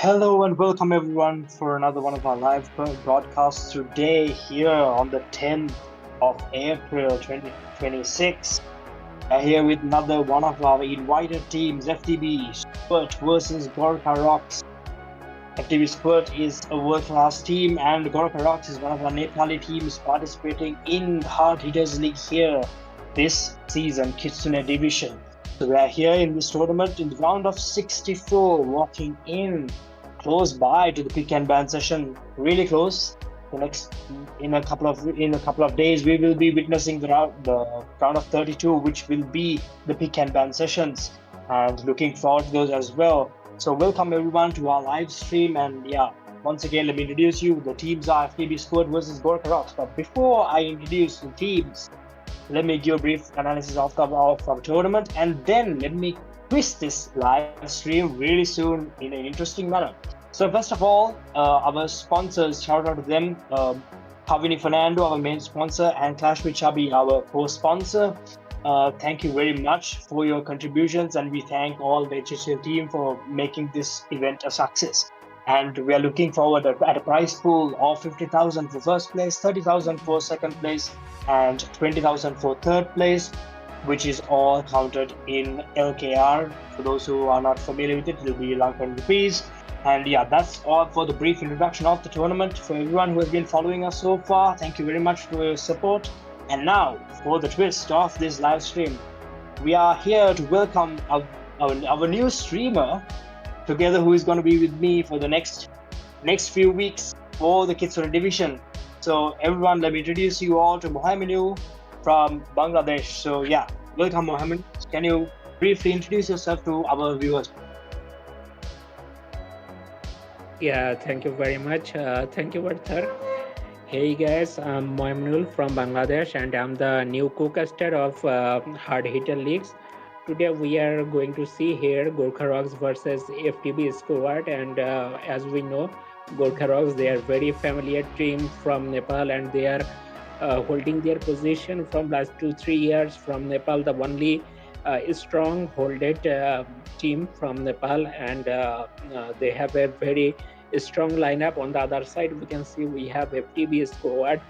Hello and welcome everyone for another one of our live broadcasts today here on the 10th of April 2026. Here with another one of our invited teams, FTB Squirt versus GORKHA ROCKS. FTB Squirt is a world-class team and GORKHA ROCKS is one of our Nepali teams participating in the Hard Hitters League here this season, Kitsune Division. So we are here in this tournament in the round of 64, walking in close by to the pick and ban session, really close. In a couple of days, we will be witnessing the round of 32, which will be the pick and ban sessions, and looking forward to those as well. So welcome everyone to our live stream, and once again let me introduce you. The teams are FTB Squirt versus GORKHA ROCKS. But before I introduce the teams, let me give a brief analysis of our tournament, and then let me twist this live stream really soon in an interesting manner. So first of all, our sponsors, shout out to them. Kavini Fernando, our main sponsor, and Clash with Chubby, our co-sponsor. Thank you very much for your contributions, and we thank all the HHL team for making this event a success. And we are looking forward at a prize pool of 50,000 for first place, 30,000 for second place, and 20,000 for third place, which is all counted in LKR. For those who are not familiar with it, it will be Lankan rupees. And that's all for the brief introduction of the tournament. For everyone who has been following us so far, thank you very much for your support. And now, for the twist of this live stream, we are here to welcome our new streamer together, who is going to be with me for the next few weeks for the Kitsune Division. So everyone, let me introduce you all to Mohaiminul from Bangladesh. So welcome Mohaiminul. Can you briefly introduce yourself to our viewers? Yeah, thank you very much. Thank you, Arthur. Hey guys, I'm Mohaiminul from Bangladesh, and I'm the new co-caster of Hard Hitter Leagues. Today we are going to see here GORKHA ROCKS versus FTB Squirt, and as we know, GORKHA ROCKS, they are very familiar team from Nepal, and they are holding their position from last 2-3 years from Nepal, the only strong holded team from Nepal, and they have a very strong lineup. On the other side, we can see we have FTB Squirt.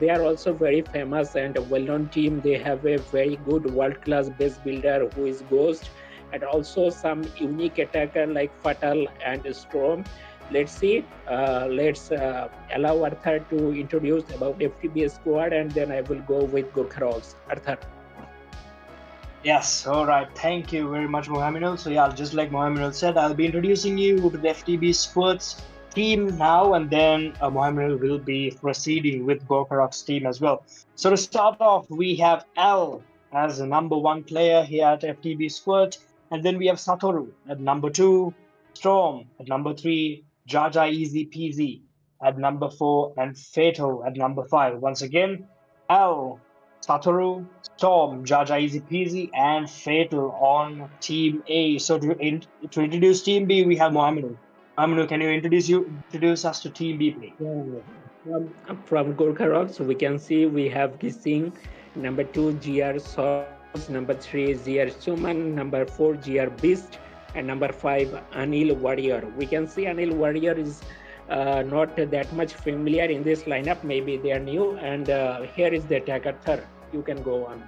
They are also very famous and a well-known team. They have a very good world-class base builder who is Ghost, and also some unique attacker like Fatal and Storm. Let's see. Let's allow Arthur to introduce about FTB Squirt, and then I will go with GORKHA ROCKS. Arthur. Yes, all right. Thank you very much, Mohaiminul. So just like Mohaiminul said, I'll be introducing you to the FTB Squirt's team now, and then Mohaiminul will be proceeding with GORKHA ROCKS team as well. So to start off, we have Al as the number 1 player here at FTB Squirt, and then we have Satoru at number 2, Storm at number 3, Jaja Easy Peasy at number 4, and Fatal at number 5. Once again, Al, Satoru, Storm, Jaja Easy Peasy, and Fatal on Team A. So to introduce Team B, we have Mohaiminul. Mohaiminul, can you introduce us to Team B, please? From GORKHA ROCKS, we can see we have Gising, number 2 GR Sauce, number 3 GR Suman, number 4 GR Beast, and number 5 Anil Warrior. We can see Anil Warrior is not that much familiar in this lineup. Maybe they are new. And here is the attacker. Third, you can go on.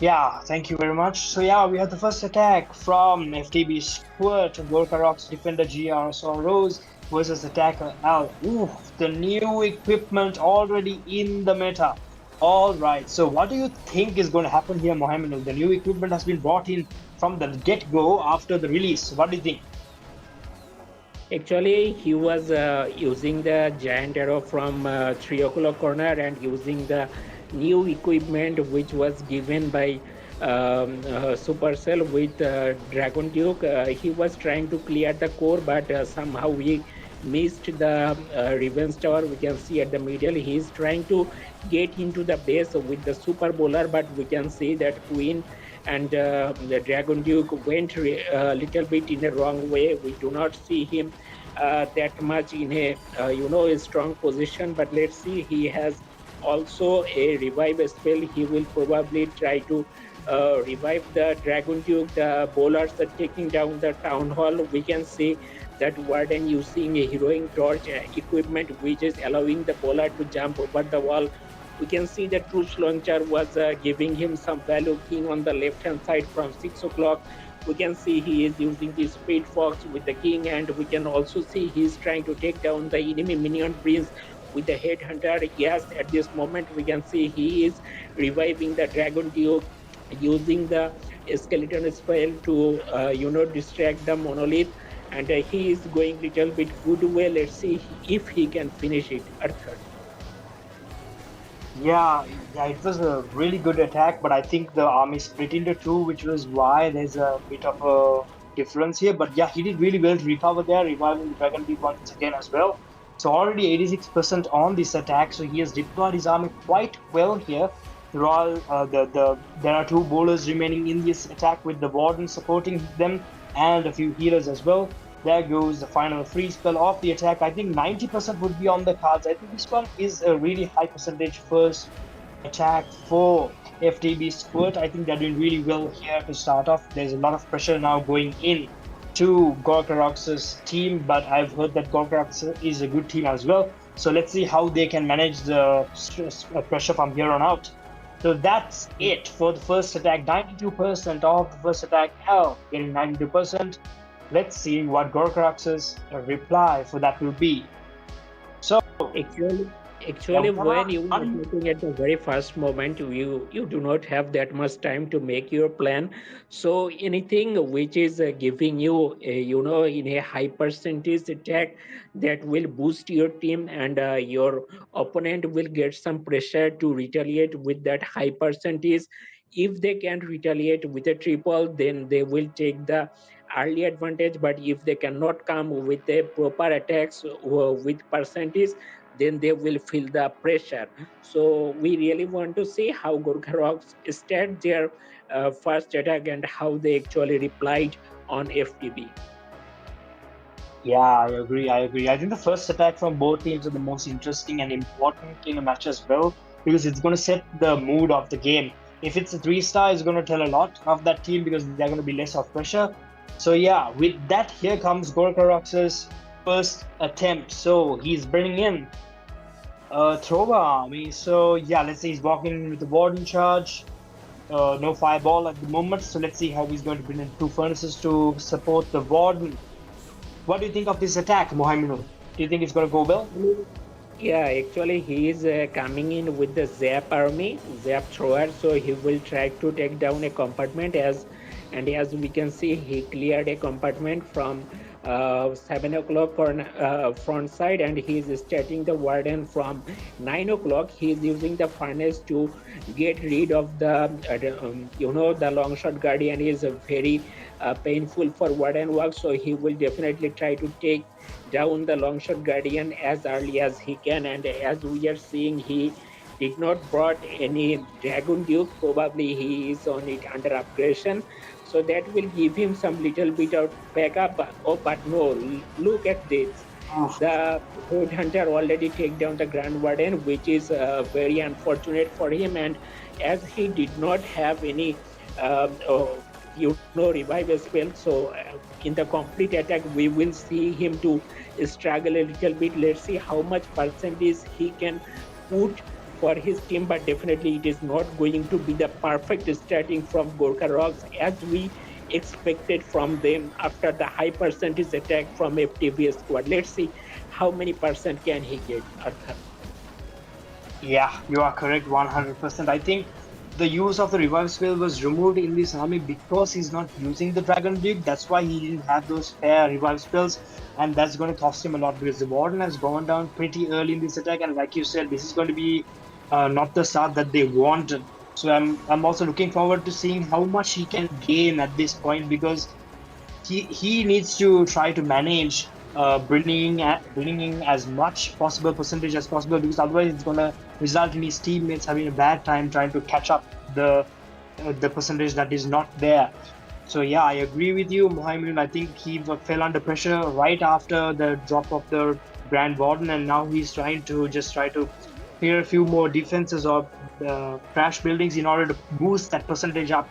Yeah, thank you very much. So we have the first attack from FTB Squirt, GORKHA ROCKS defender GR Rose versus attacker Al. The new equipment already in the meta. All right, so what do you think is going to happen here, Mohaiminul? The new equipment has been brought in from the get-go after the release. What do you think? Actually, he was using the giant arrow from 3 o'clock corner and using the new equipment which was given by Supercell with Dragon Duke. He was trying to clear the core, but somehow he missed the Revenge Tower. We can see at the middle he is trying to get into the base with the Super Bowler, but we can see that Queen and the Dragon Duke went a little bit in a wrong way. We do not see him that much in a a strong position, but let's see, he has also a revive spell. He will probably try to revive the Dragon Duke. The bowlers are taking down the Town Hall. We can see that Warden using a heroic torch equipment, which is allowing the bowler to jump over the wall. We can see the troops launcher was giving him some value. King on the left hand side from 6 o'clock. We can see he is using the speed fox with the king, and we can also see he is trying to take down the enemy minion prince with the headhunter. Yes, at this moment we can see he is reviving the Dragon Duke using the skeleton spell to distract the monolith, and he is going little bit good way. Let's see if he can finish it, Arthur. Yeah, it was a really good attack, but I think the army split into two, which was why there's a bit of a difference here. But yeah, he did really well to recover there, reviving the Dragon Beak once again as well. So already 86% on this attack, so he has deployed his army quite well here. There are two bowlers remaining in this attack with the Warden supporting them and a few healers as well. There goes the final free spell of the attack. I think 90% would be on the cards. I think this one is a really high percentage first attack for FTB Squirt. I think they're doing really well here to start off. There's a lot of pressure now going in to GORKHA ROCKS' team, but I've heard that GORKHA ROCKS is a good team as well. So let's see how they can manage the pressure from here on out. So that's it for the first attack. 92% of the first attack. Hell, getting 92%. Let's see what GORKHA ROCKS' reply for that will be. So Actually, when you are looking at the very first moment, you do not have that much time to make your plan. So anything which is giving you, in a high percentage attack, that will boost your team, and your opponent will get some pressure to retaliate with that high percentage. If they can retaliate with a triple, then they will take the early advantage. But if they cannot come with a proper attacks with percentage, then they will feel the pressure. So we really want to see how GORKHA ROCKS start their first attack and how they actually replied on FTB. Yeah, I agree. I think the first attack from both teams are the most interesting and important in a match as well, because it's going to set the mood of the game. If it's a 3-star, it's going to tell a lot of that team because they're going to be less of pressure. So yeah, with that, here comes GORKHA ROCKS' first attempt. So he's bringing in Thrower army. So yeah, let's say he's walking with the Warden charge. No fireball at the moment. So let's see how he's going to bring in two furnaces to support the Warden. What do you think of this attack, Mohaiminul? Do you think it's going to go well? Yeah, actually he is coming in with the Zap army, Zap thrower, so he will try to take down a compartment, as we can see, he cleared a compartment from 7 o'clock on front side, and he is starting the Warden from 9 o'clock. He is using the furnace to get rid of the the long shot guardian is very painful for Warden work, so he will definitely try to take down the long shot guardian as early as he can. And as we are seeing, he did not brought any Dragon Duke. Probably he is on it under upgradation, so that will give him some little bit of backup. Oh, but no, look at this. The Headhunter already take down the Grand Warden, which is very unfortunate for him. And as he did not have any revive spell, so in the complete attack we will see him to struggle a little bit. Let's see how much percentage he can put for his team, but definitely it is not going to be the perfect starting from GORKHA ROCKS as we expected from them after the high percentage attack from FTB squad. Let's see how many percent can he get, Arthur. Yeah, you are correct 100%. I think the use of the revive spell was removed in this army because he's not using the Dragon Duke. That's why he didn't have those spare revive spells, and that's going to cost him a lot because the Warden has gone down pretty early in this attack, and like you said, this is going to be not the start that they wanted. So I'm also looking forward to seeing how much he can gain at this point, because he needs to try to manage bringing in as much possible percentage as possible, because otherwise it's going to result in his teammates having a bad time trying to catch up the percentage that is not there. So yeah, I agree with you, Mohaiminul. I think he fell under pressure right after the drop of the Grand Warden, and now he's trying to clear a few more defenses or crash buildings in order to boost that percentage up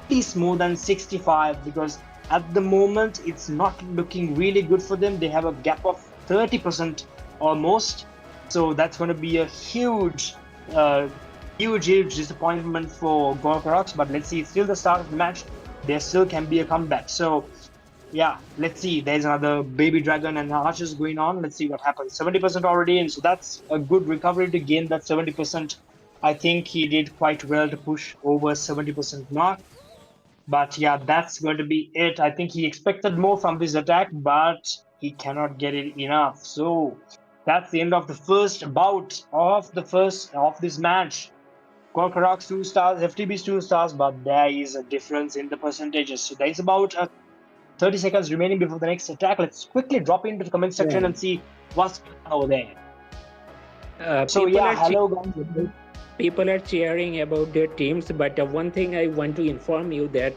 at least more than 65, because at the moment it's not looking really good for them. They have a gap of 30% almost, so that's going to be a huge disappointment for GORKHA ROCKS. But let's see, it's still the start of the match. There still can be a comeback. So yeah, let's see. There's another baby dragon and archers going on. Let's see what happens. 70% already in, so that's a good recovery to gain that 70%. I think he did quite well to push over 70% mark. But yeah, that's going to be it. I think he expected more from this attack, but he cannot get it enough. So that's the end of the first bout of this match. GORKHA ROCKS 2 stars, FTB's 2 stars, but there is a difference in the percentages. So there is about 30 seconds remaining before the next attack. Let's quickly drop into the comment section and see what's over there. So yeah, hello guys. People are cheering about their teams, but one thing I want to inform you that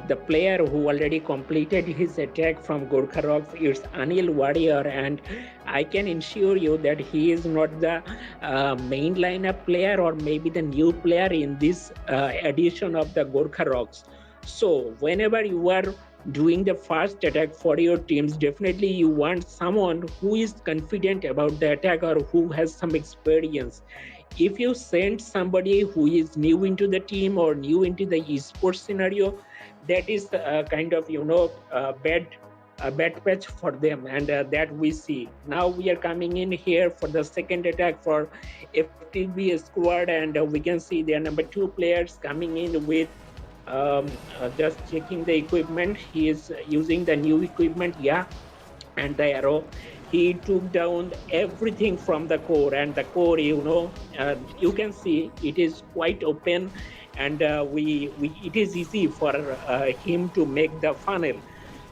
the player who already completed his attack from GORKHA ROCKS is Anil Warrior, and I can ensure you that he is not the main lineup player or maybe the new player in this edition of the GORKHA ROCKS. So whenever you are doing the first attack for your teams, definitely you want someone who is confident about the attack or who has some experience. If you send somebody who is new into the team or new into the esports scenario, that is kind of a bad patch for them, and that we see. Now we are coming in here for the second attack for FTBSQUIRT, and we can see their number 2 players coming in with just checking the equipment. He is using the new equipment, yeah, and the arrow. He took down everything from the core, and the core, you can see it is quite open, and it is easy for him to make the funnel.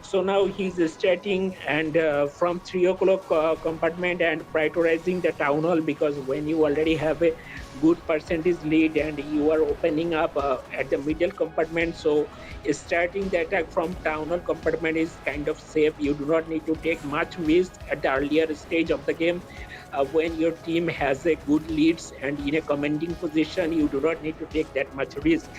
So now he's starting and from 3 o'clock compartment and prioritizing the town hall, because when you already have a good percentage lead and you are opening up at the middle compartment, so starting the attack from town hall compartment is kind of safe. You do not need to take much risk at the earlier stage of the game. When your team has a good leads and in a commanding position, you do not need to take that much risk.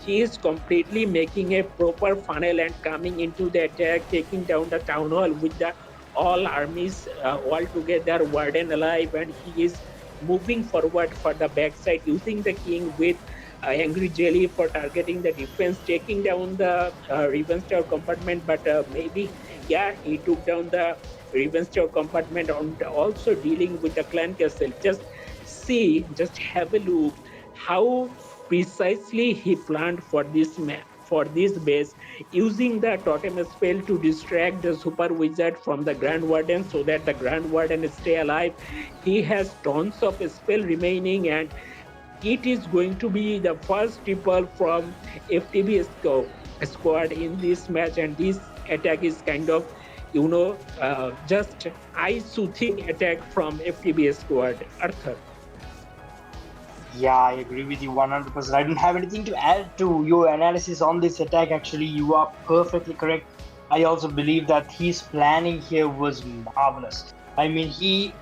He is completely making a proper funnel and coming into the attack, taking down the town hall with the all armies all together, warden alive, and he is moving forward for the backside using the king with angry jelly for targeting the defense, taking down the Raven Star compartment. But maybe, yeah, he took down the Raven Star compartment and also dealing with the clan castle. Just have a look how precisely he planned for this base, using the totem spell to distract the super wizard from the Grand Warden so that the Grand Warden stay alive. He has tons of spell remaining, and it is going to be the first triple from FTB squad in this match, and this attack is kind of just eye-soothing attack from FTBSQUIRT. Arthur. Yeah, I agree with you 100%. I don't have anything to add to your analysis on this attack. Actually, you are perfectly correct. I also believe that his planning here was marvelous. I mean, he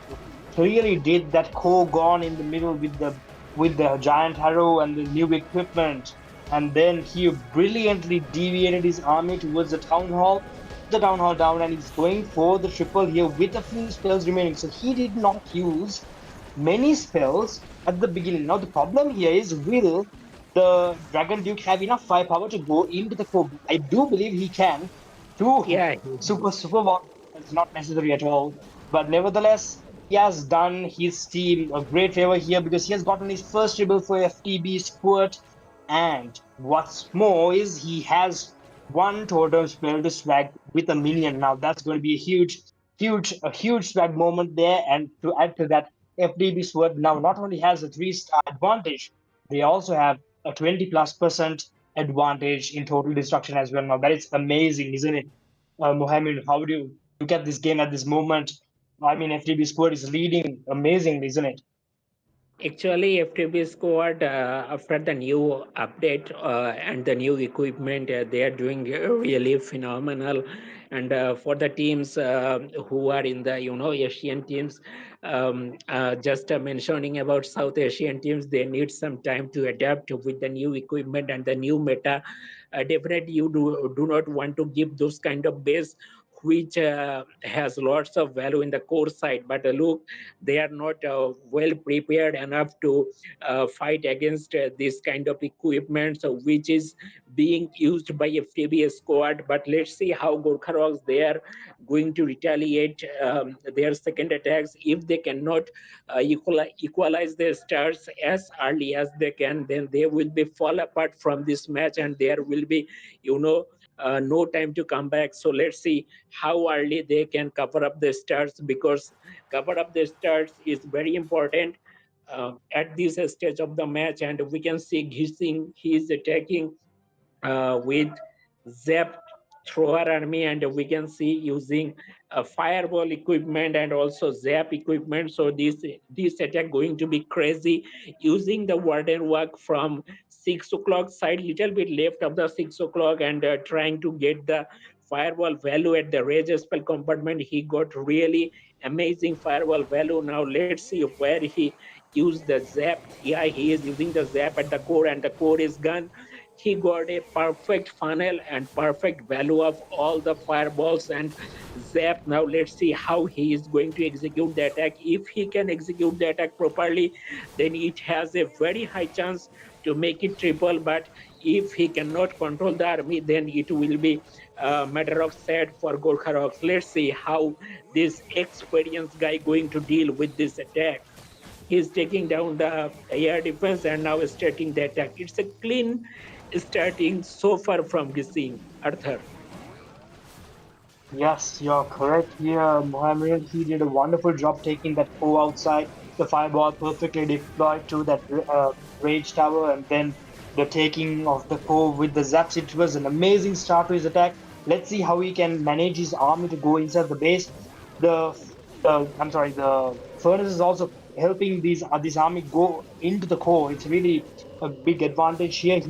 clearly did that core gone in the middle with the giant arrow and the new equipment, and then he brilliantly deviated his army towards the town hall down, and he's going for the triple here with a few spells remaining. So he did not use many spells at the beginning. Now the problem here is, will the Dragon Duke have enough firepower to go into the core? I do believe he can. Super walk is not necessary at all, but nevertheless he has done his team a great favor here, because he has gotten his first triple for FTB Squirt, and what's more is he has one totem spell to swag with a minion. Now that's going to be a huge swag moment there, and to add to that, FTB Squirt now not only has a 3-star advantage, they also have a 20+% advantage in total destruction as well. Now that is amazing, isn't it? Mohaiminul, how do you look at this game at this moment? I mean, FTB Squirt is leading amazingly, isn't it? Actually, FTB Squad, after the new update and the new equipment, they are doing really phenomenal. And for the teams who are in the Asian teams, just mentioning about South Asian teams, they need some time to adapt with the new equipment and the new meta. Definitely, you do not want to give those kind of base which has lots of value in the core side, but look, they are not well prepared enough to fight against this kind of equipment, so which is being used by FTB squad. But let's see how Gorkha Rocks they are going to retaliate their second attacks. If they cannot equalize their stars as early as they can, then they will be fall apart from this match, and there will be, no time to come back. So let's see how early they can cover up the stars, because cover up the stars is very important at this stage of the match. And we can see Gising, he is attacking with Zep thrower army, and we can see using fireball equipment and also Zap equipment. So this attack going to be crazy, using the warden work from 6 o'clock side, little bit left of the 6 o'clock, and trying to get the firewall value at the rage spell compartment. He got really amazing firewall value. Now let's see where he used the Zap. Yeah, he is using the Zap at the core, and the core is gone. He got a perfect funnel and perfect value of all the fireballs and Zap. Now let's see how he is going to execute the attack. If he can execute the attack properly, then it has a very high chance to make it triple. But if he cannot control the army, then it will be a matter of sad for Gorkha Rocks. Let's see how this experienced guy going to deal with this attack. He's taking down the air defense and now starting the attack. It's a clean starting so far from Gising, Arthur. Yes, you're correct here. Mohaiminul, he did a wonderful job taking that foe outside. The fireball perfectly deployed to that rage tower, and then the taking of the core with the zaps. It was an amazing start to his attack. Let's see how he can manage his army to go inside the base. The furnace is also helping this army go into the core. It's really a big advantage here.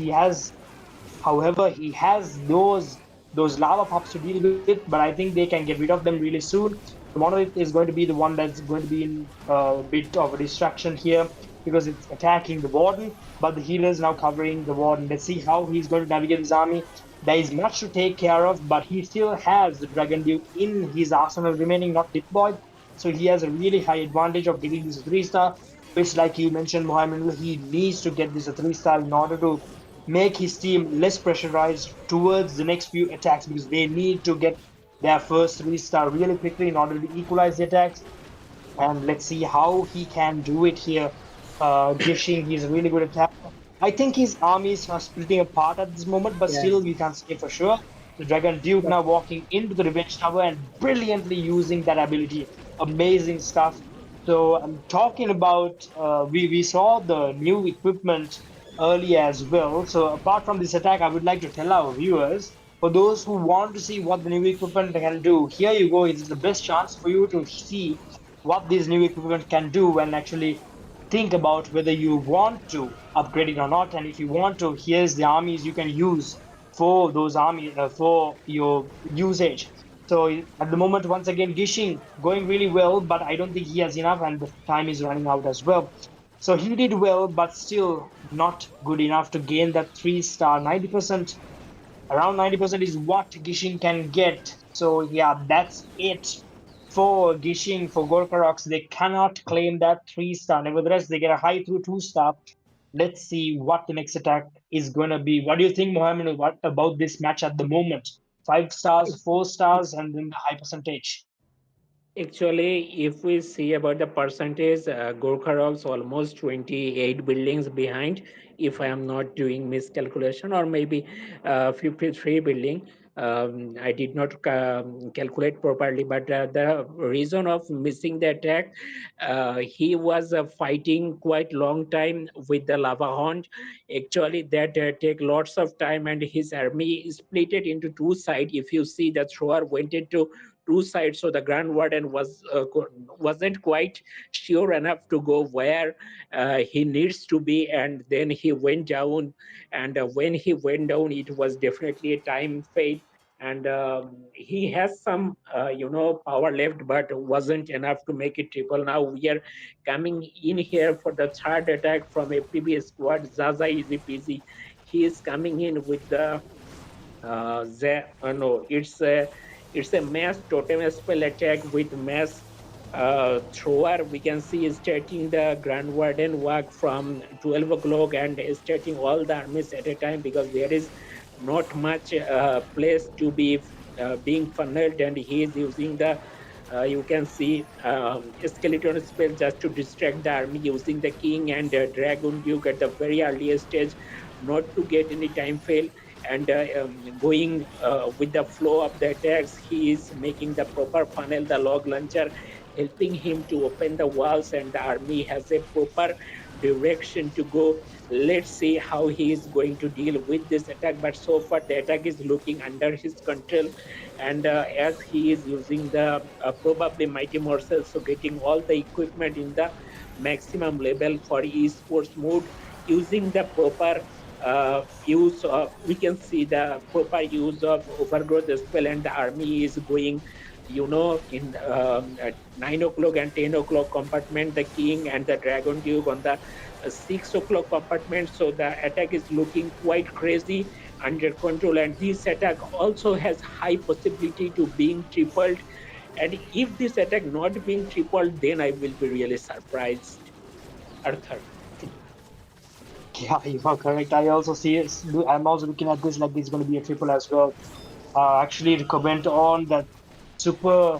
However, he has those lava pups to deal with, but I think they can get rid of them really soon. The monolith is going to be the one that's going to be in a bit of a distraction here because it's attacking the warden, but the healer is now covering the warden. Let's see how he's going to navigate his army. There is much to take care of, but he still has the Dragon Duke in his arsenal remaining not deployed, so he has a really high advantage of getting this 3-star, which, like you mentioned, Mohamed, he needs to get this a 3-star in order to make his team less pressurized towards the next few attacks, because they need to get their first 3-star really quickly in order to equalize the attacks. And let's see how he can do it here. Gishing, he's a really good attacker. I think his armies are splitting apart at this moment, but still we can't say for sure. The Dragon Duke now walking into the Revenge Tower and brilliantly using that ability. Amazing stuff. So I'm talking about, we saw the new equipment earlier as well. So apart from this attack, I would like to tell our viewers, for those who want to see what the new equipment can do, here you go. It's the best chance for you to see what this new equipment can do and actually think about whether you want to upgrade it or not. And if you want to, here's the armies you can use for those armies for your usage. So at the moment, once again, Gishing going really well, but I don't think he has enough, and the time is running out as well. So he did well, but still not good enough to gain that 3-star. 90%, around 90% is what Gishing can get. So yeah, that's it for Gishing, for Gorkha Rocks. They cannot claim that 3-star. Nevertheless, they get a high through 2-star. Let's see what the next attack is going to be. What do you think, Mohammed, what about this match at the moment? 5 stars, 4 stars, and then the high percentage. Actually, if we see about the percentage, Gorkha Rocks almost 28 buildings behind, if I am not doing miscalculation, or maybe 53 building. I did not calculate properly, but the reason of missing the attack, he was fighting quite long time with the lava hunt. Actually, that take lots of time, and his army split it into two sides. If you see, the thrower went into two sides, so the Grand Warden wasn't quite sure enough to go where he needs to be, and then he went down. And when he went down, it was definitely a time fade, and he has some power left, but wasn't enough to make it triple. Now we are coming in here for the third attack from FTB squad. Zaza easy peasy, he is coming in with the no, it's a mass totem spell attack with mass thrower. We can see starting the Grand Warden work from 12 o'clock and starting all the armies at a time, because there is not much place to be being funneled, and he is using the you can see skeleton spell just to distract the army, using the king and dragon duke at the very earliest stage, not to get any time fail, and going with the flow of the attacks. He is making the proper funnel, the log launcher helping him to open the walls, and the army has a proper direction to go. Let's see how he is going to deal with this attack, but so far the attack is looking under his control, and as he is using the probably mighty morsel, so getting all the equipment in the maximum level for esports mode, using the proper use of, we can see the proper use of overgrowth spell, and the army is going in at 9 o'clock and 10 o'clock compartment, the king and the dragon duke on the 6 o'clock compartment. So the attack is looking quite crazy, under control, and this attack also has high possibility to being tripled, and if this attack not being tripled, then I will be really surprised, Arthur. Yeah, you are correct. I also see it. I'm also looking at this like it's going to be a triple as well. Actually, to comment on that Super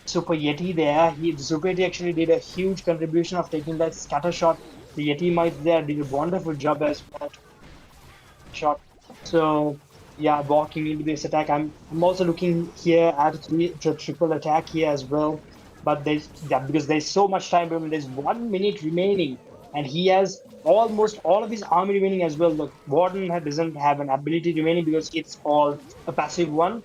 Yeti there, the Super Yeti actually did a huge contribution of taking that scatter shot. The Yeti mites there did a wonderful job as well. Shot. So yeah, walking into this attack, I'm also looking here at a triple attack here as well. But because there's so much time remaining, there's 1 minute remaining, and he has almost all of his army remaining as well. Look, Warden doesn't have an ability remaining because it's all a passive one.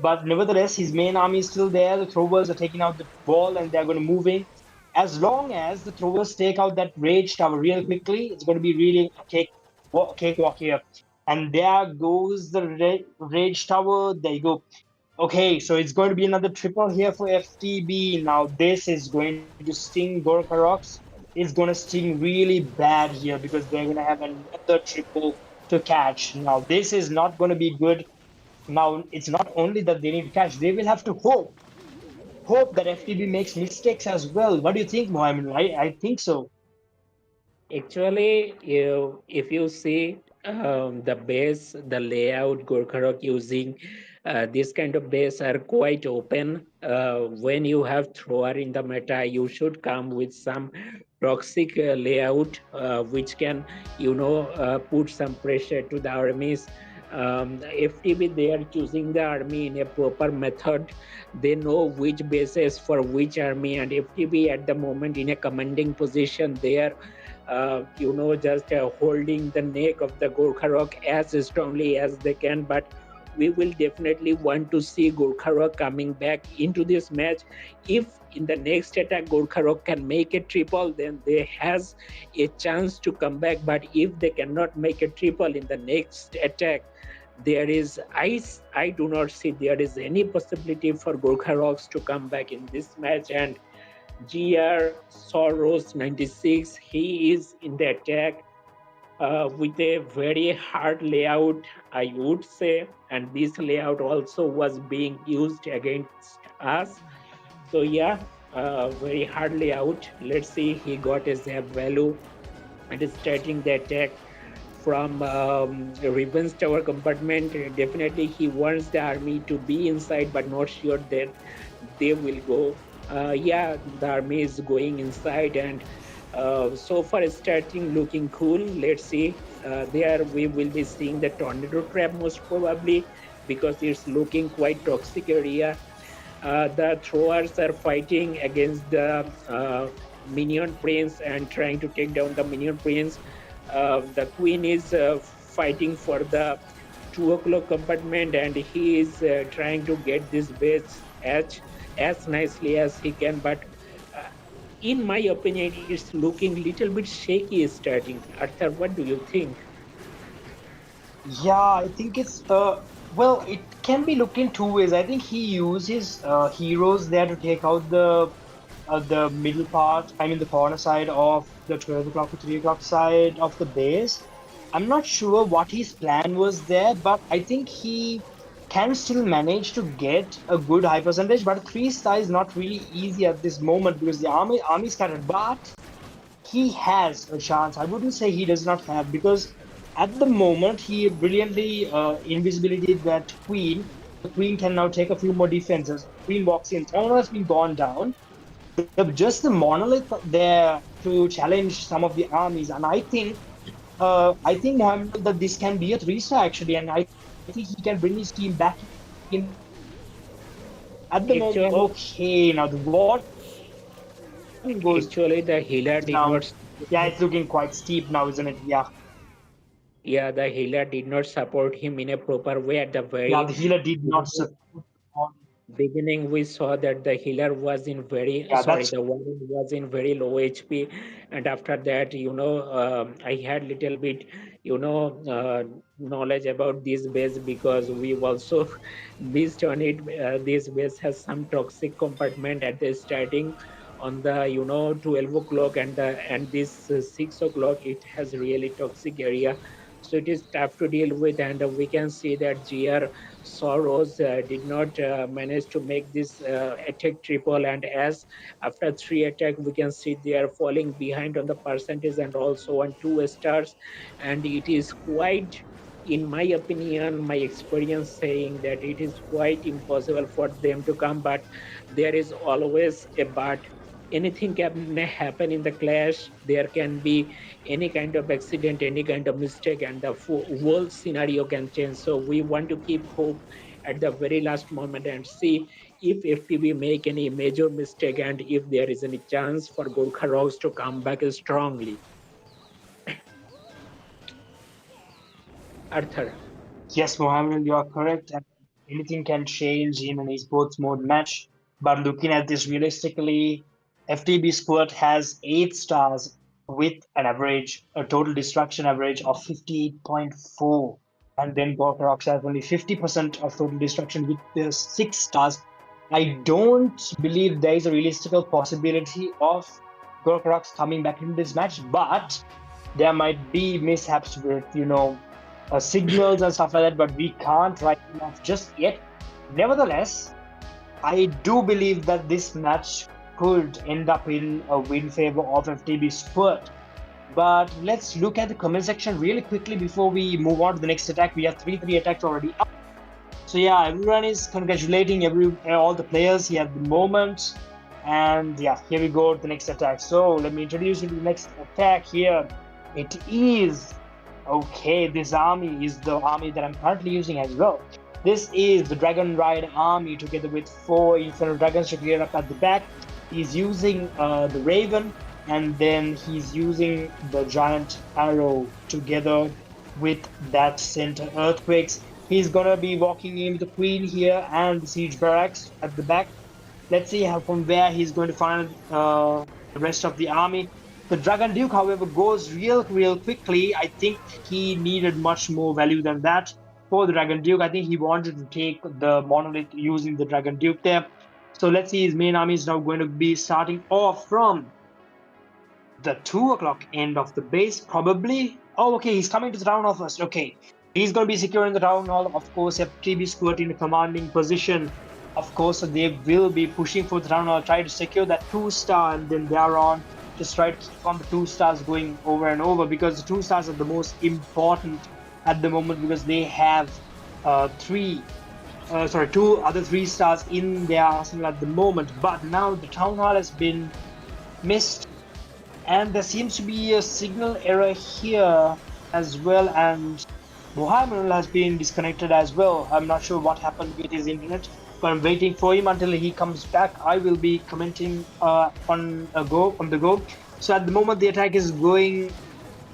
But nevertheless, his main army is still there. The throwers are taking out the ball and they're going to move in. As long as the throwers take out that rage tower real quickly, it's going to be really a cakewalk here. And there goes the rage tower. There you go. Okay, so it's going to be another triple here for FTB. Now this is going to sting GORKHA ROCKS. It's going to sting really bad here because they're going to have another triple to catch. Now this is not going to be good. Now it's not only that they need to catch, they will have to hope that FTB makes mistakes as well. What do you think, Mohaiminul? I think so. Actually, if you see the base, the layout, GORKHA ROCKS using this kind of base are quite open. When you have thrower in the meta, you should come with some toxic layout, which can, put some pressure to the armies. FTB, they are choosing the army in a proper method. They know which bases for which army, and FTB at the moment in a commanding position, they are just holding the neck of the GORKHA ROCKS as strongly as they can. But we will definitely want to see GORKHA ROCKS coming back into this match. If in the next attack GORKHA ROCKS can make a triple, then they has a chance to come back. But if they cannot make a triple in the next attack, there is I do not see there is any possibility for GORKHA ROCKS to come back in this match. And GR Soros 96, he is in the attack with a very hard layout, I would say, and this layout also was being used against us. So yeah, very hard layout. Let's see, he got a zap value and is starting the attack from Ribbons Tower compartment. Definitely he wants the army to be inside, but not sure that they will go. Yeah, the army is going inside, and so far it's starting looking cool. Let's see. There we will be seeing the tornado trap most probably, because it's looking quite toxic area. The throwers are fighting against the minion prince and trying to take down the minion prince. The queen is fighting for the 2 o'clock compartment, and he is trying to get this base as nicely as he can, but uh, in my opinion, it's looking little bit shaky starting. Arthur, what do you think? Yeah, I think it's well, it can be looked in two ways. I think he uses heroes there to take out the middle part, I mean the corner side of the 12 o'clock to 3 o'clock side of the base. I'm not sure what his plan was there, but I think he can still manage to get a good high percentage. But 3 star is not really easy at this moment because the army scattered. But he has a chance. I wouldn't say he does not have, because at the moment he brilliantly invisibility that queen. The queen can now take a few more defenses. Queen walks in. Town has been gone down. Just the monolith there to challenge some of the armies, and I think Mohammed, that this can be a 3 star actually, and I think he can bring his team back in at the moment. Actually, Okay, now the war goes actually, the healer did now. not. Yeah, it's looking quite steep now, isn't it? Yeah. Yeah, the healer did not support him in a proper way at the Yeah, very the healer did not beginning. support on. Beginning we saw that the healer was in very Yeah, sorry, that's the warden was in very low HP, and after that, I had little bit knowledge about this base because we also missed on it. This base has some toxic compartment at the starting on the 12 o'clock, and this 6 o'clock it has really toxic area, so it is tough to deal with. And we can see that GR Soros did not manage to make this attack triple, and as after 3 attack we can see they are falling behind on the percentage and also on 2 stars, and it is quite, in my opinion, my experience saying that it is quite impossible for them to come. But there is always a but. Anything can happen in the clash. There can be any kind of accident, any kind of mistake, and the whole scenario can change. So we want to keep hope at the very last moment and see if FTB make any major mistake and if there is any chance for Gorkha Rocks to come back strongly. Arthur. yes, Mohammed, you are correct. And anything can change in an esports mode match. But looking at this realistically, FTB Squirt has 8 stars with an average, a total destruction average of 58.4. And then GORKHA ROCKS has only 50% of total destruction with the 6 stars. I don't believe there is a realistic possibility of GORKHA ROCKS coming back into this match, but there might be mishaps with, signals and stuff like that, but we can't write them off just yet. Nevertheless, I do believe that this match could end up in a win favor of FTB Squirt. But let's look at the comment section really quickly before we move on to the next attack. We have 3 attacks already up. So yeah, everyone is congratulating all the players here at the moment. And yeah, here we go to the next attack. So let me introduce you to the next attack here. It is okay, this army is the army that I'm currently using as well. This is the Dragon Ride army together with 4 Infernal Dragons to clear up at the back. He's using the Raven, and then he's using the Giant Arrow together with that center Earthquakes. He's gonna be walking in with the Queen here and the Siege Barracks at the back. Let's see how from where he's going to find the rest of the army. The Dragon Duke, however, goes real quickly. I think he needed much more value than that for the Dragon Duke. I think he wanted to take the monolith using the Dragon Duke there. So let's see, his main army is now going to be starting off from the 2 o'clock end of the base, probably. Oh, okay, he's coming to the town hall first. Okay, he's going to be securing the town hall. Of course, FTB Squirt in a commanding position. Of course, they will be pushing for the town hall, try to secure that 2-star, and then thereon just try to keep on the 2 stars going over and over, because the 2 stars are the most important at the moment, because they have 2 other 3 stars in their arsenal at the moment. But now the town hall has been missed, and there seems to be a signal error here as well, and Mohaiminul has been disconnected as well. I'm not sure what happened with his internet, but I'm waiting for him until he comes back. I will be commenting on the go. So at the moment the attack is going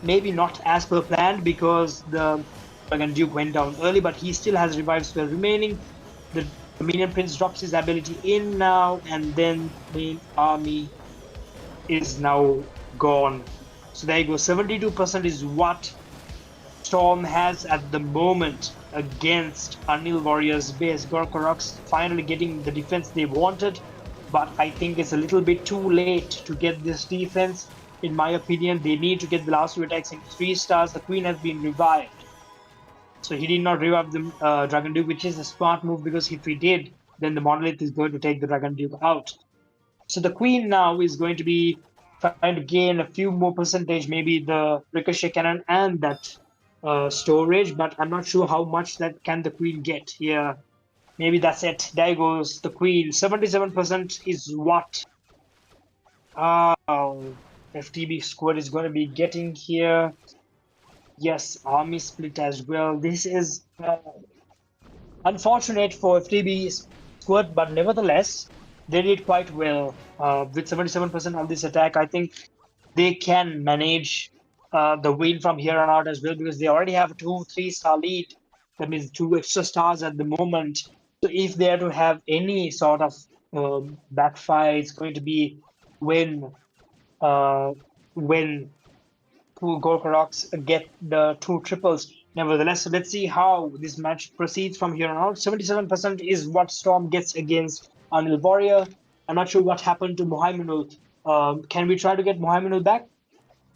maybe not as per planned, because the Dragon Duke went down early, but he still has revive spell remaining. The The Minion Prince drops his ability in now, and then main army is now gone. So there you go. 72% is what Storm has at the moment against Anil Warriors base. GORKHA ROCKS finally getting the defense they wanted, but I think it's a little bit too late to get this defense. In my opinion, they need to get the last two attacks into 3 stars. The Queen has been revived. So he did not revive the Dragon Duke, which is a smart move, because if he did, then the Monolith is going to take the Dragon Duke out. So the Queen now is going to be trying to gain a few more percentage, maybe the Ricochet Cannon and that storage, but I'm not sure how much that can the Queen get here. Maybe that's it. There goes the Queen. 77% is what FTB Squirt is going to be getting here. Yes, army split as well. This is unfortunate for FTB Squirt, but nevertheless, they did quite well. With 77% of this attack, I think they can manage the win from here on out as well, because they already have a 2-3 star lead. That means 2 extra stars at the moment. So if they are to have any sort of backfire, it's going to be when GORKHA ROCKS get the 2 triples. Nevertheless, so let's see how this match proceeds from here on out. 77% is what Storm gets against Anil Warrior. I'm not sure what happened to Mohaiminul. Can we try to get Mohaiminul back?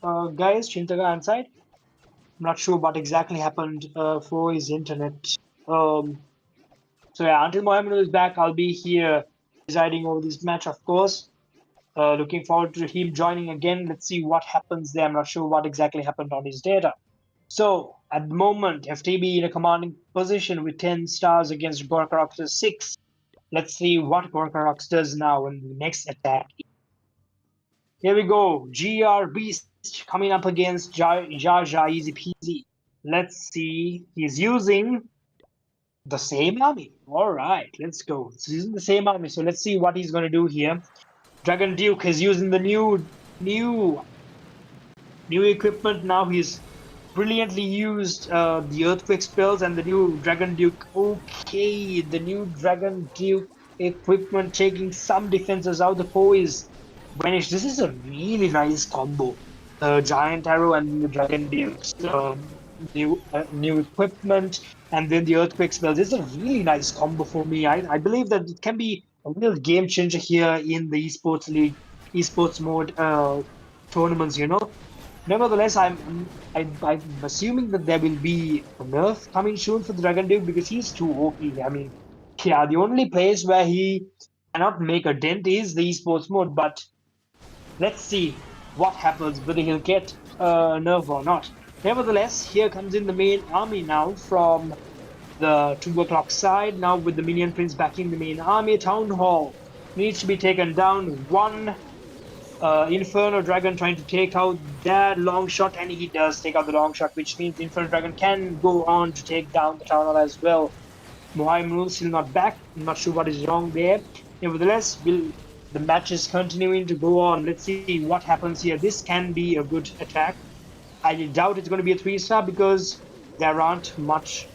Guys, Chintaga inside. I'm not sure what exactly happened for his internet. So yeah, until Mohaiminul is back, I'll be here presiding over this match, of course. Looking forward to him joining again. Let's see what happens there. I'm not sure what exactly happened on his data. So at the moment, FTB in a commanding position with 10 stars against GORKHA ROCKS 6. Let's see what GORKHA ROCKS does now in the next attack. Here we go. GR Beast coming up against Jaja easy peasy. Let's see. He's using the same army. All right, let's go. He's using the same army. So let's see what he's going to do here. Dragon Duke is using the new equipment now. He's brilliantly used the Earthquake spells and the new Dragon Duke. Okay, the new Dragon Duke equipment taking some defenses out. The foe is vanished. This is a really nice combo. The Giant Arrow and the Dragon Duke's new equipment, and then the Earthquake spells. This is a really nice combo for me. I believe that it can be a real game changer here in the esports league, esports mode tournaments. Nevertheless, I'm assuming that there will be a nerf coming soon for the Dragon Duke, because he's too OP. I mean, yeah, the only place where he cannot make a dent is the esports mode. But let's see what happens, whether he'll get a nerf or not. Nevertheless, here comes in the main army now from the 2 o'clock side. Now with the Minion Prince backing the main army, Town Hall needs to be taken down. One Inferno Dragon trying to take out that long shot, and he does take out the long shot, which means Inferno Dragon can go on to take down the Town Hall as well. Mohaiminul still not back. I'm not sure what is wrong there. Nevertheless, the match is continuing to go on. Let's see what happens here. This can be a good attack. I doubt it's going to be a 3-star, because there aren't much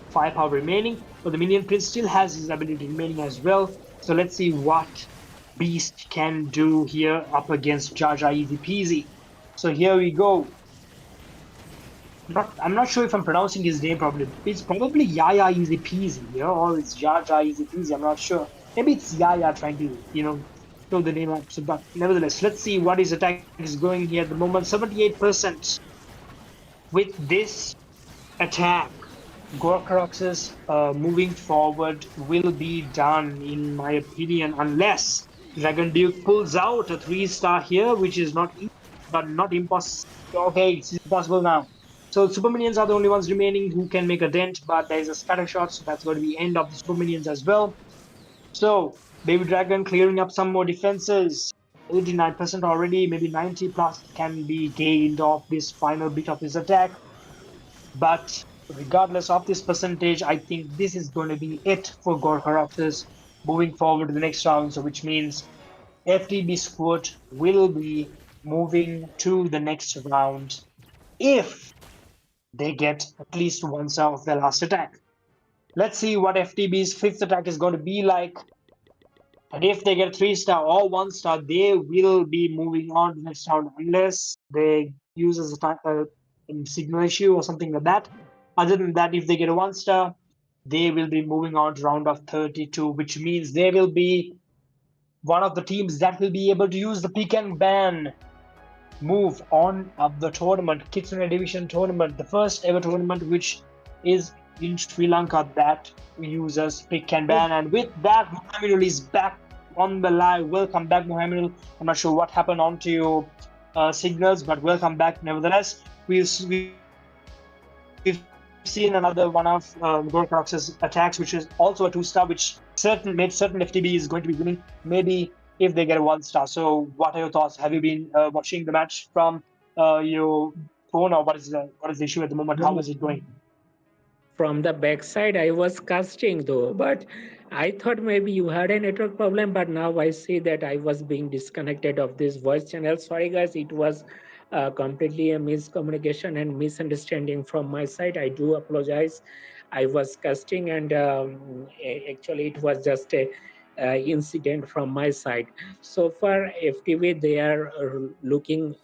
firepower remaining, but the Minion Prince still has his ability remaining as well. So let's see what Beast can do here up against Jaja easy peasy. So here we go. I'm not sure if I'm pronouncing his name properly. It's probably Yaya easy peasy, or it's Jaja easy peasy. I'm not sure. Maybe it's Yaya trying to, throw the name up. So, but nevertheless, let's see what his attack is going here at the moment. 78% with this attack. GORKHA ROCKS moving forward will be done, in my opinion, unless Dragon Duke pulls out a 3-star here, which is not easy, but not impossible. Okay, it's impossible now. So Super Minions are the only ones remaining who can make a dent, but there is a scatter shot, so that's going to be end of the Super Minions as well. So Baby Dragon clearing up some more defenses. 89% already, maybe 90 plus can be gained off this final bit of his attack. But regardless of this percentage, I think this is going to be it for GORKHA ROCKS moving forward to the next round. So which means FTB Squirt will be moving to the next round if they get at least 1 star of their last attack. Let's see what FTB's 5th attack is going to be like. And if they get 3-star or 1-star, they will be moving on to the next round unless they use as a signal issue or something like that. Other than that, if they get a 1-star, they will be moving on to round of 32, which means they will be one of the teams that will be able to use the pick and ban move on of the tournament, Kitsune Division tournament, the first ever tournament which is in Sri Lanka that uses pick and ban. And with that, Mohaiminul is back on the live. Welcome back, Mohaiminul. I'm not sure what happened onto your signals, but welcome back nevertheless. We've seen another one of GORKHA ROCKS' attacks, which is also a 2-star, which made certain FTB is going to be winning, maybe if they get a 1-star. So what are your thoughts? Have you been watching the match from your phone, or what is the issue at the moment? How is it going? From the backside, I was casting though, but I thought maybe you had a network problem, but now I see that I was being disconnected of this voice channel. Sorry guys, it was completely a miscommunication and misunderstanding from my side. I do apologize. I was casting, and actually it was just a incident from my side. So far, FTV, they are looking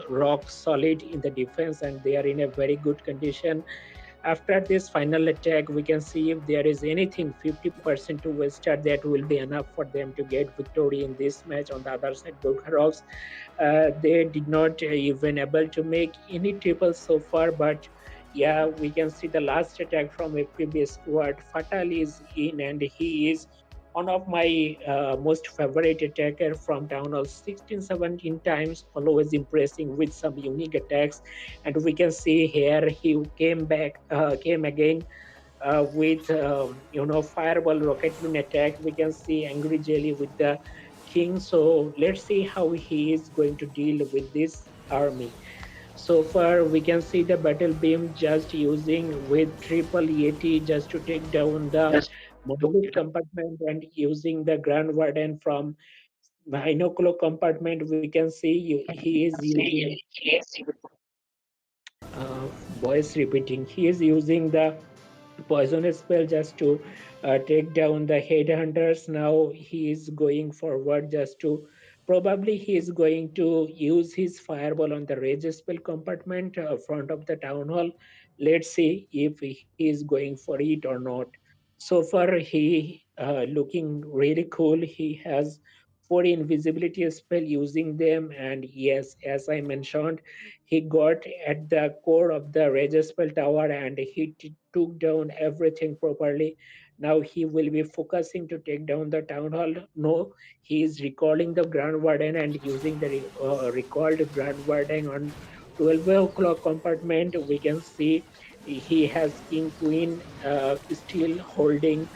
rock solid in the defense, and they are in a very good condition. After this final attack, we can see if there is anything 50% to Western, that will be enough for them to get victory in this match. On the other side, GORKHA ROCKS, they did not even able to make any triples so far, but yeah, we can see the last attack from FTBSQUIRT. Fatal is in, and he is one of my most favorite attacker from Town Hall. 16-17 times, always impressing with some unique attacks. And we can see here he came again with fireball rocket moon attack. We can see angry jelly with the king. So let's see how he is going to deal with this army. So far, we can see the battle beam just using with triple Yeti just to take down the monolith compartment, and using the Grand Warden from binocular compartment. We can see he is using voice repeating. He is using the poisonous spell just to take down the headhunters. Now he is going forward just to, probably he is going to use his fireball on the rage spell compartment front of the town hall. Let's see if he is going for it or not. So far he looking really cool. He has 4 invisibility spell using them, and yes, as I mentioned, he got at the core of the Regispel tower, and he took down everything properly. Now he will be focusing to take down the town hall. No, he is recalling the Grand Warden and using the recalled Grand Warden on 12 o'clock compartment. We can see he has King Queen still holding,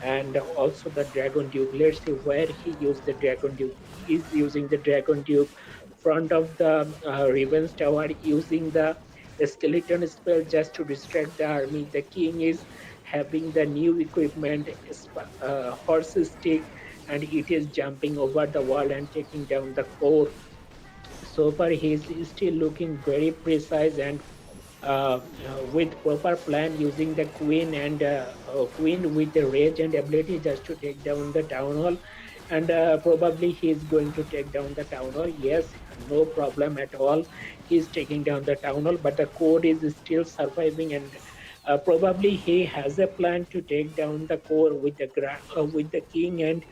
and also the Dragon Duke. Let's see where he used the Dragon Duke. He is using the Dragon Duke front of the Raven's Tower, using the skeleton spell just to distract the army. The king is having the new equipment, horse stick, and it is jumping over the wall and taking down the core. So far, he is still looking very precise, and with proper plan, using the queen, and queen with the rage and ability just to take down the town hall. And probably he is going to take down the town hall. Yes, no problem at all. He is taking down the town hall, but the core is still surviving, and probably he has a plan to take down the core with the king and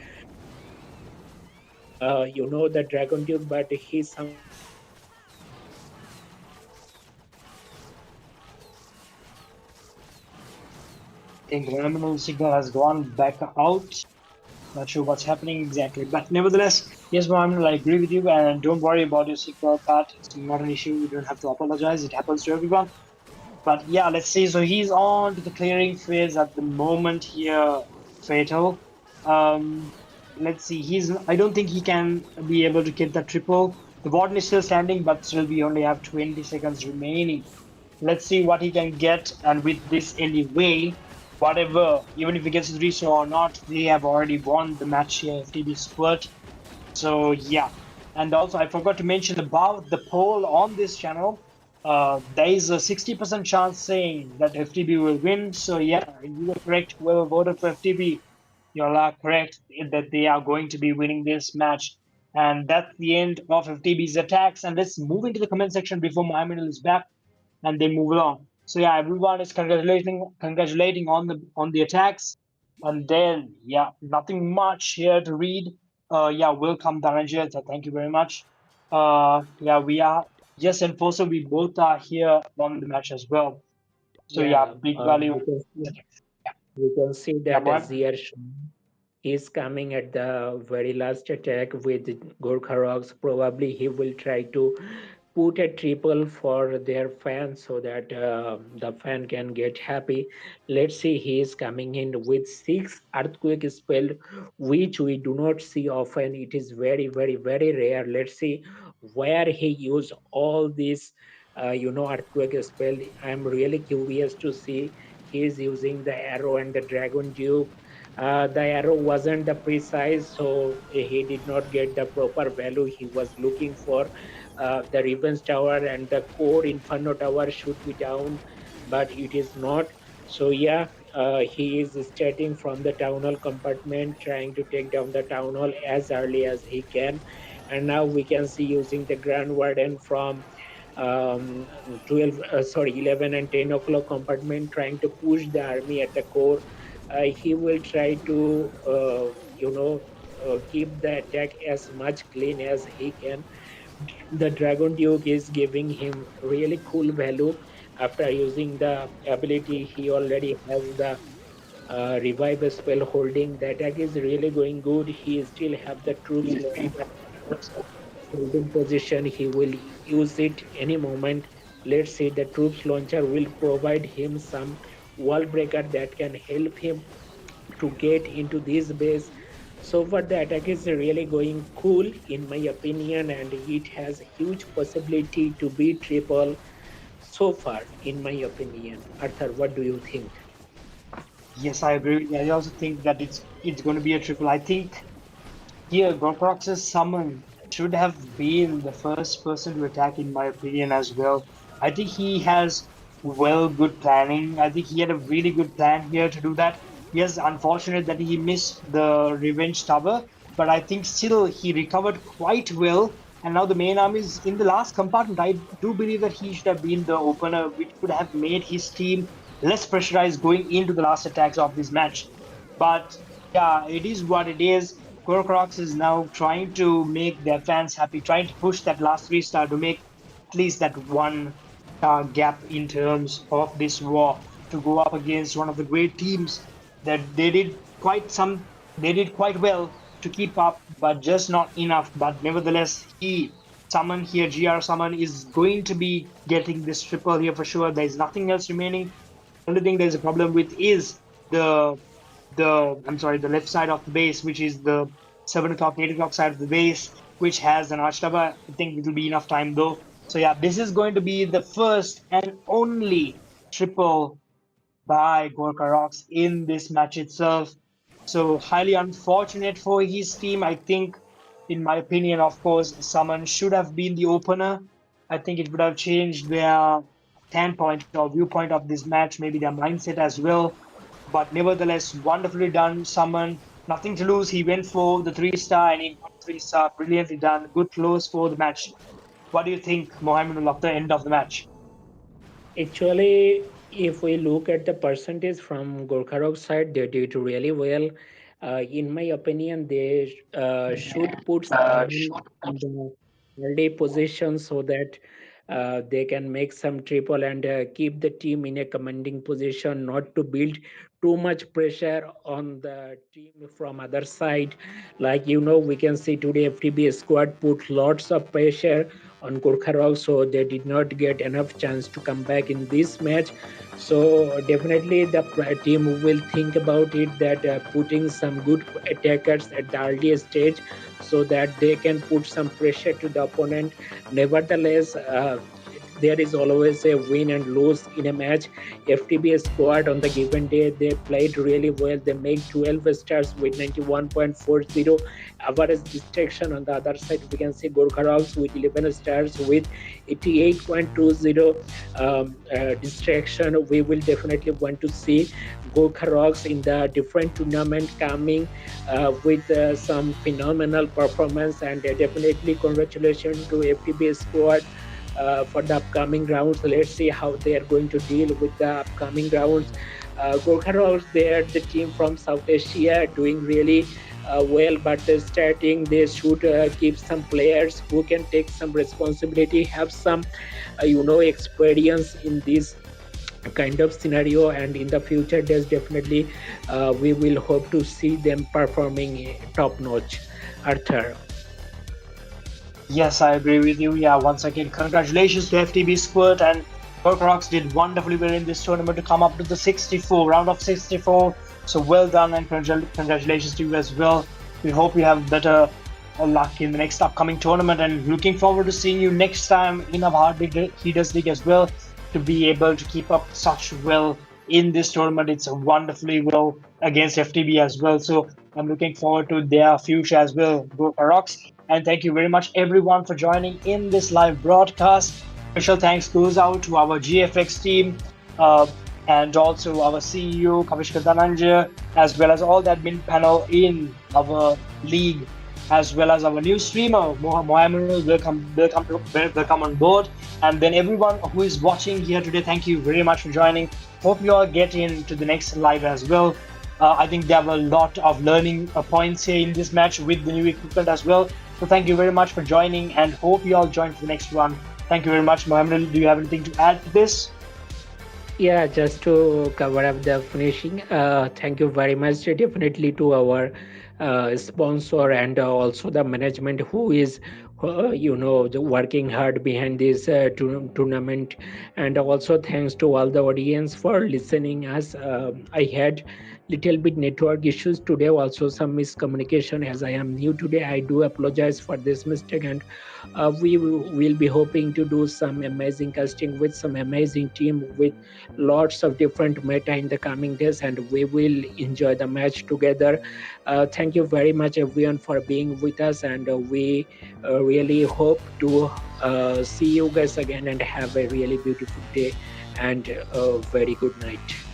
the Dragon Duke, but he somehow missed the target. I think Mohaiminul signal has gone back out. Not sure what's happening exactly, but nevertheless, yes, Mohaiminul, I agree with you, and don't worry about your signal part. It's not an issue. You don't have to apologize. It happens to everyone. But yeah, let's see. So he's on to the clearing phase at the moment here, Fatal. Let's see. I don't think he can be able to get the triple. The Warden is still standing, but still we only have 20 seconds remaining. Let's see what he can get, and with this anyway, whatever, even if he gets the 3-star or not, they have already won the match here, FTB Squirt. So yeah, and also I forgot to mention about the poll on this channel. there is a 60% chance saying that FTB will win. So yeah, you were correct. Whoever voted for FTB, you're correct that they are going to be winning this match. And that's the end of FTB's attacks. And let's move into the comment section before Mohaiminul is back and they move along. So yeah, everyone is congratulating on the attacks. And then yeah, nothing much here to read. Yeah, welcome Dhananjay. Thank you very much. Yeah, we are yes, Enforcer. We both are here on the match as well. So yeah, big value. We can see that Yeah, Zier is coming at the very last attack with Gorkha Rocks. Probably he will try to put a triple for their fans so that the fan can get happy. Let's see, he is coming in with 6 earthquake spell, which we do not see often. It is very, very, very rare. Let's see where he used all these, earthquake spell. I'm really curious to see. He is using the arrow and the dragon duke. The arrow wasn't the precise, so he did not get the proper value he was looking for. The revenge tower and the core inferno tower should be down, but it is not. So yeah, he is starting from the town hall compartment, trying to take down the town hall as early as he can. And now we can see using the grand warden from 11 and 10 o'clock compartment, trying to push the army at the core. He will try to keep the attack as much clean as he can. The dragon duke is giving him really cool value. After using the ability, he already has the revive spell holding. The attack is really going good. He still have the troops holding position. He will use it any moment. Let's see, the troops launcher will provide him some wall breaker that can help him to get into this base. So far the attack is really going cool in my opinion, and it has huge possibility to be triple so far in my opinion. Arthur, what do you think? yes, I agree. I also think that it's going to be a triple. I think here GORKHA summon should have been the first person to attack, in my opinion, as well. I think he has good planning. I think he had a really good plan here to do that. Yes, unfortunate that he missed the revenge tower, but I think still he recovered quite well. And now the main arm is in the last compartment. I do believe that he should have been the opener, which could have made his team less pressurized going into the last attacks of this match. But yeah, it is what it is. GORKHA ROCKS is now trying to make their fans happy, trying to push that last 3-star to make at least that one gap in terms of this war to go up against one of the great teams that they did quite well to keep up, but just not enough. But nevertheless, GR Summon is going to be getting this triple here for sure. There's nothing else remaining. The only thing there's a problem with is the left side of the base, which is the 7 o'clock, 8 o'clock side of the base, which has an arch tower. I think it will be enough time though. So yeah, this is going to be the first and only triple by GORKHA ROCKS in this match itself. So highly unfortunate for his team. I think, in my opinion, of course, Summon should have been the opener. I think it would have changed their standpoint or viewpoint of this match, maybe their mindset as well. But nevertheless, wonderfully done, Summon. Nothing to lose. He went for the 3-star and he got 3-star. Brilliantly done. Good close for the match. What do you think, Mohaiminul, of the end of the match? Actually, if we look at the percentage from GORKHA ROCKS side, they did really well. In my opinion, they should put in the early position so that they can make some triple and keep the team in a commanding position, not to build too much pressure on the team from other side. Like we can see today FTB squad put lots of pressure on GORKHA ROCKS, so they did not get enough chance to come back in this match. So definitely the team will think about it, that putting some good attackers at the earliest stage so that they can put some pressure to the opponent. Nevertheless, there is always a win and lose in a match. FTB Squirt on the given day, they played really well. They make 12 stars with 91.40 average distraction. On the other side, we can see GORKHA ROCKS with 11 stars with 88.20 distraction. We will definitely want to see GORKHA ROCKS in the different tournament coming with some phenomenal performance, and definitely congratulations to FTB Squad for the upcoming rounds. Let's see how they are going to deal with the upcoming rounds. GORKHA ROCKS, they are the team from South Asia doing really well, but starting they should keep some players who can take some responsibility, have some experience in this kind of scenario, and in the future days definitely we will hope to see them performing top notch. Arthur. Yes, I agree with you. Yeah, once again, congratulations to FTB Squirt, and GORKHA ROCKS did wonderfully well in this tournament to come up to the round of 64. So well done, and congratulations to you as well. We hope you have better luck in the next upcoming tournament, and looking forward to seeing you next time in our Hard Hitters League as well, to be able to keep up such well in this tournament. It's wonderfully well against FTB as well. So I'm looking forward to their future as well, GORKHA ROCKS. And thank you very much everyone for joining in this live broadcast. Special thanks goes out to our GFX team and also our CEO Kavishka Dhananjay, as well as all the admin panel in our league, as well as our new streamer Mohaiminul. Welcome on board. And then everyone who is watching here today, thank you very much for joining. Hope you all get into the next live as well. I think there were a lot of learning points here in this match with the new equipment as well. So thank you very much for joining, and hope you all join for the next one. Thank you very much. Mohaiminul, do you have anything to add to this? Yeah, just to cover up the finishing, thank you very much definitely to our sponsor and also the management who is working hard behind this tournament, and also thanks to all the audience for listening us. I had little bit network issues today, also some miscommunication, as I am new today. I do apologize for this mistake, and we will be hoping to do some amazing casting with some amazing team with lots of different meta in the coming days, and we will enjoy the match together. Thank you very much everyone for being with us, and we really hope to see you guys again, and have a really beautiful day and a very good night.